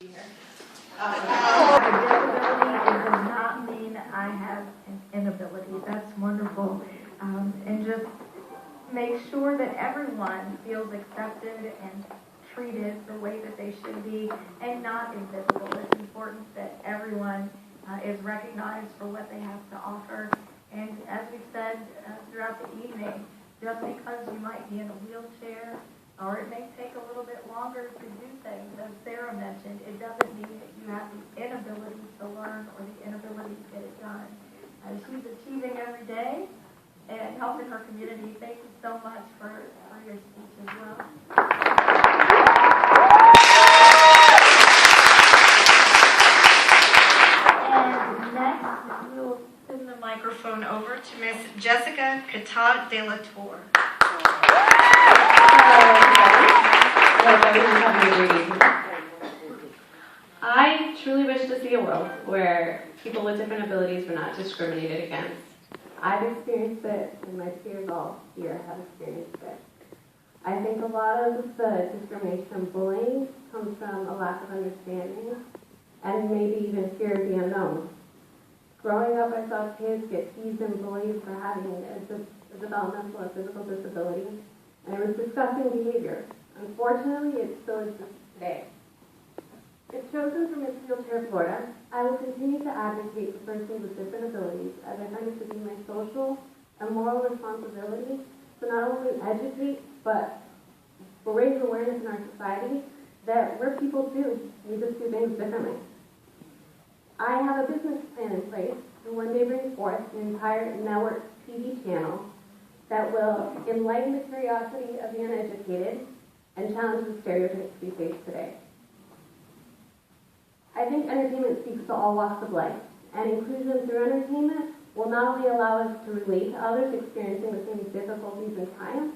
Disability, it does not mean I have an inability. That's wonderful. And just make sure that everyone feels accepted and treated the way that they should be and not invisible. It's important that everyone is recognized for what they have to offer. And as we said throughout the evening, just because you might be in a wheelchair or it may take a little bit longer to do things, as Sarah mentioned, it doesn't mean that you have the inability to learn or the inability to get it done. She's achieving every day and helping her community. Thank you so much for your speech as well. And next, we'll send the microphone over to Miss Jessica Catat de la Tour. I truly wish to see a world where people with different abilities were not discriminated against. I've experienced it, and my peers all here have experienced it. I think a lot of the discrimination and bullying comes from a lack of understanding and maybe even fear of the unknown. Growing up, I saw kids get teased and bullied for having a developmental or physical disability, and it was disgusting behavior. Unfortunately, it still exists today. If chosen for Miss Wheelchair Florida, I will continue to advocate for persons with different abilities as I find it to be my social and moral responsibility to not only educate, but raise awareness in our society that we're people too. We just do things differently. I have a business plan in place and one day bring forth an entire network TV channel that will enlighten the curiosity of the uneducated and challenge the stereotypes we face today. I think entertainment speaks to all walks of life, and inclusion through entertainment will not only allow us to relate to others experiencing the same difficulties and triumphs,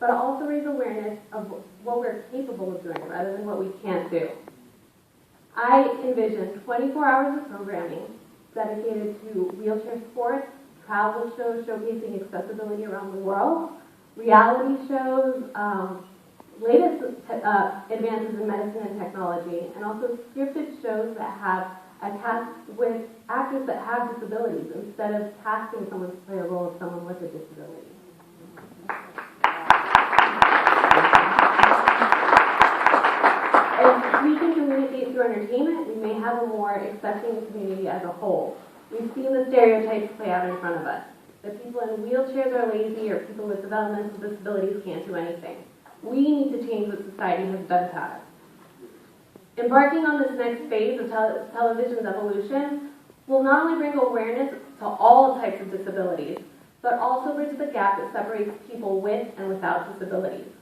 but also raise awareness of what we're capable of doing rather than what we can't do. I envision 24 hours of programming dedicated to wheelchair sports, travel shows showcasing accessibility around the world, reality shows, latest advances in medicine and technology, and also scripted shows that have a cast with actors that have disabilities instead of casting someone to play a role of someone with a disability. If we can communicate through entertainment, we may have a more accepting community as a whole. We've seen the stereotypes play out in front of us. That people in wheelchairs are lazy or people with developmental disabilities can't do anything. We need to change what society has done to us. Embarking on this next phase of television's evolution will not only bring awareness to all types of disabilities, but also bridge the gap that separates people with and without disabilities.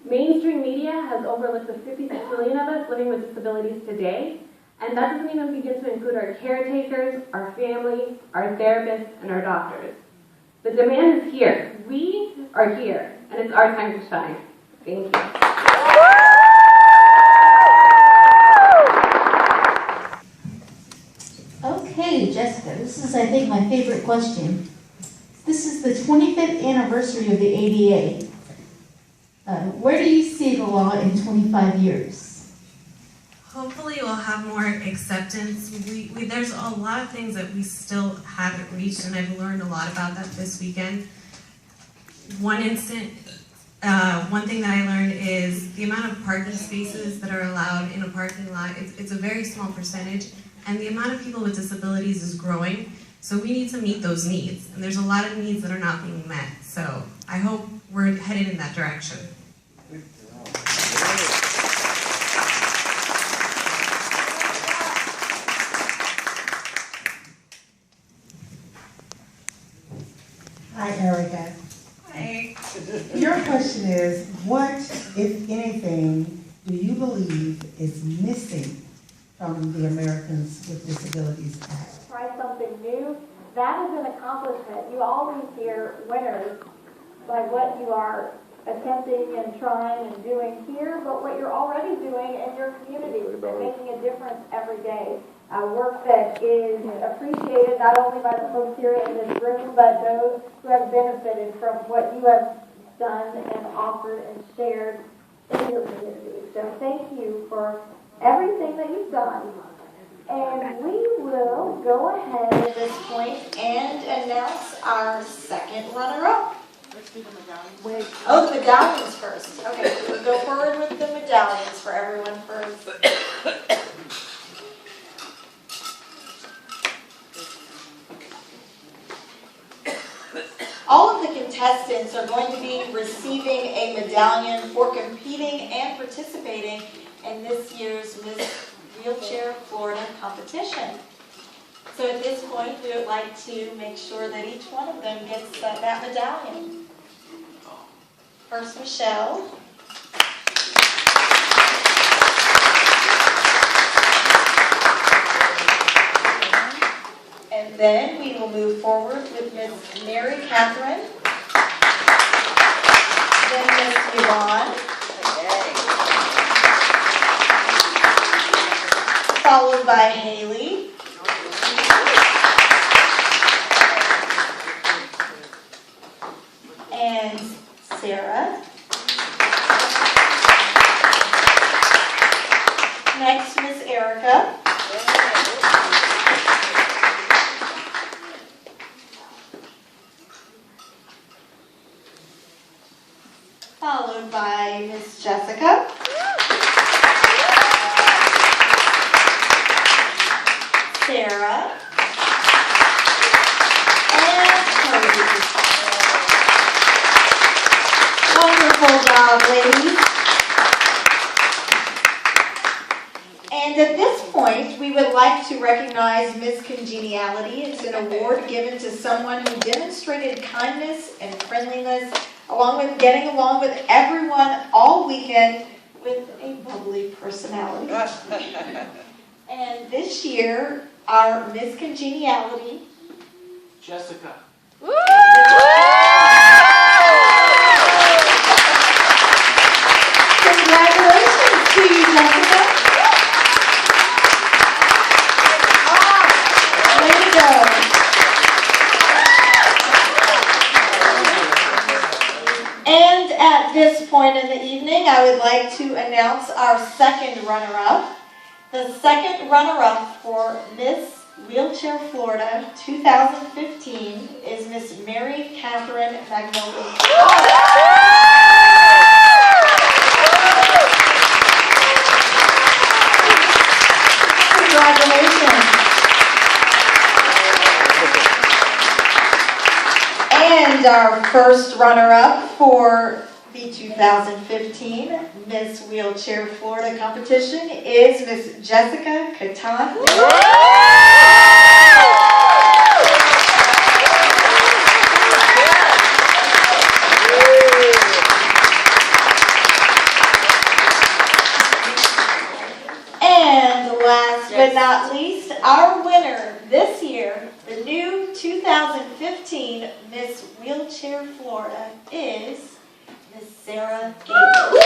Mainstream media has overlooked the 56 million of us living with disabilities today, and that doesn't even begin to include our caretakers, our family, our therapists, and our doctors. The demand is here. We are here. And it's our time to shine. Thank you. Okay, Jessica, this is, I think, my favorite question. This is the 25th anniversary of the ADA. Where do you see the law in 25 years? Hopefully we'll have more acceptance. There's a lot of things that we still haven't reached, and I've learned a lot about that this weekend. One thing that I learned is the amount of parking spaces that are allowed in a parking lot, it's a very small percentage, and the amount of people with disabilities is growing, so we need to meet those needs, and there's a lot of needs that are not being met, so I hope we're headed in that direction. Hi, Erica. Hi. Your question is, what, if anything, do you believe is missing from the Americans with Disabilities Act? Try something new. That is an accomplishment. You always hear winners by what you are attempting and trying and doing here, but what you're already doing in your community and making a difference every day. Work that is appreciated not only by the folks here in this room, but those who have benefited from what you have done and offered and shared in your community. So thank you for everything that you've done. And we will go ahead at this point and announce our second runner-up. Oh, the medallions first. Okay, we'll go forward with the medallions for everyone first. All of the contestants are going to be receiving a medallion for competing and participating in this year's Miss Wheelchair Florida competition. So at this point, we would like to make sure that each one of them gets that medallion. First, Michelle. And then we will move forward with Miss Mary Catherine. Then Miss Yvonne. Followed by Haley. And Sarah. Next, Miss Erica. Followed by Miss Jessica. Sarah. And Cody. Wonderful job, ladies. And at this point, we would like to recognize Miss Congeniality. It's an award given to someone who demonstrated kindness and friendliness, along with getting along with everyone all weekend with a bubbly personality. And this year, our Miss Congeniality, Jessica. Congratulations to you, Jessica. Way to go. And at this point in the evening, I would like to announce our second runner-up. The second runner-up for Miss Wheelchair Florida 2015 is Miss Mary Catherine Magnolia. Congratulations. And our first runner-up for the 2015 Miss Wheelchair Florida competition is Miss Jessica Catan. And last but not least, our winner this year, the new 2015 Miss Wheelchair Florida is Miss Sarah Gable.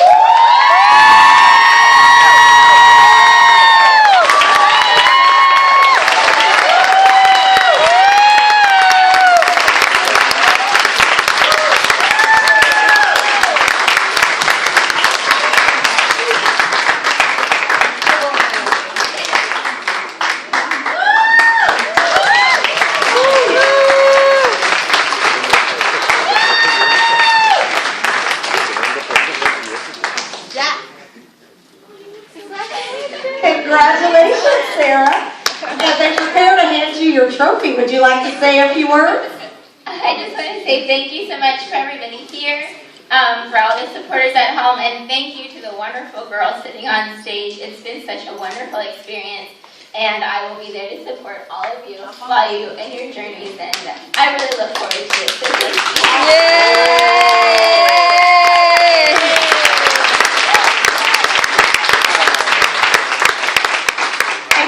Congratulations, Sarah. As they prepare to hand you your trophy, would you like to say a few words? I just want to say thank you so much for everybody here, for all the supporters at home, and thank you to the wonderful girls sitting on stage. It's been such a wonderful experience, and I will be there to support all of you while you in your journeys, and I really look forward to it. So thank you. Yay!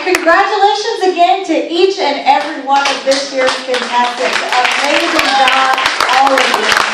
Congratulations again to each and every one of this year's contestants. Amazing job, all of you.